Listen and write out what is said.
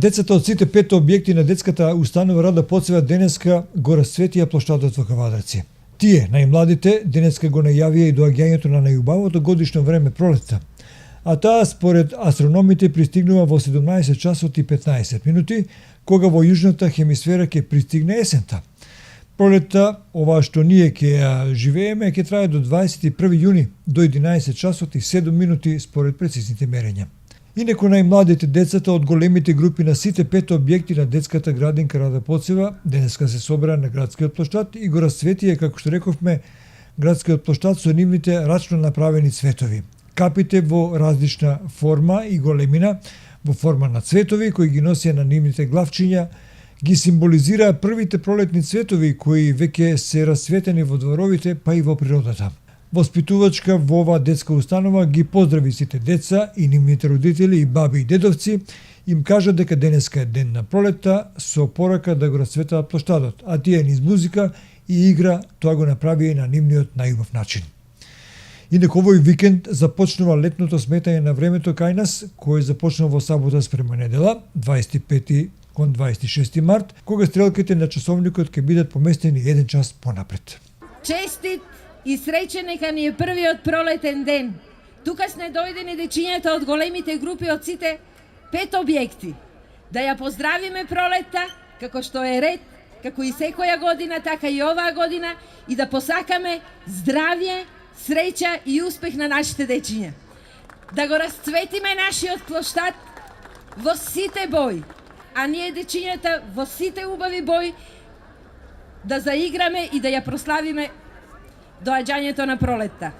Децата од сите 5 објекти на детската установа Рада Поцева денеска го расцветија плоштадот во Кавадарци. Тие, најмладите, денеска го најавија и доаѓањето на најубавото годишно време пролетта, а таа според астрономите пристигнува во 17 часот и 15 минути, кога во јужната хемисфера ќе пристигне есента. Пролетта, ова што ние ќе ја живееме, ќе трае до 21 јуни, до 11 часот и 7 минути според прецизните мерења. Инаку најмладите децата од големите групи на сите 5 објекти на детската градинка Рада Поцева денеска се собра на градскиот плоштад и го расцветија, како што рековме, градскиот плоштад со нивните рачно направени цветови. Капите во различна форма и големина, во форма на цветови кои ги носија на нивните главчиња, ги символизираа првите пролетни цветови кои веќе се расцветени во дворовите, па и во природата. Воспитувачка во оваа детска установа ги поздрави сите деца и нивните родители и баби и дедовци, им кажа дека денеска е ден на пролетта со порака да го расцветаат плоштадот, а тие низ музика и игра тоа го направи и на нивниот најубав начин. Инаку овој викенд започнува летното сметање на времето кај нас, кој започнува во сабота спрема недела, 25 кон 26 март, кога стрелките на часовникот ќе бидат поместени 1 час понапред. Честит и среќен нека ни е првиот пролетен ден. Тука сме дојдени дечињата од големите групи од сите 5 објекти. Да ја поздравиме пролетта, како што е ред, како и секоја година, така и оваа година, и да посакаме здравје, среќа и успех на нашите дечиња. Да го расцветиме нашиот плоштад во сите бои, а ние дечињата во сите убави бои да заиграме и да ја прославиме доаѓањето на пролетта.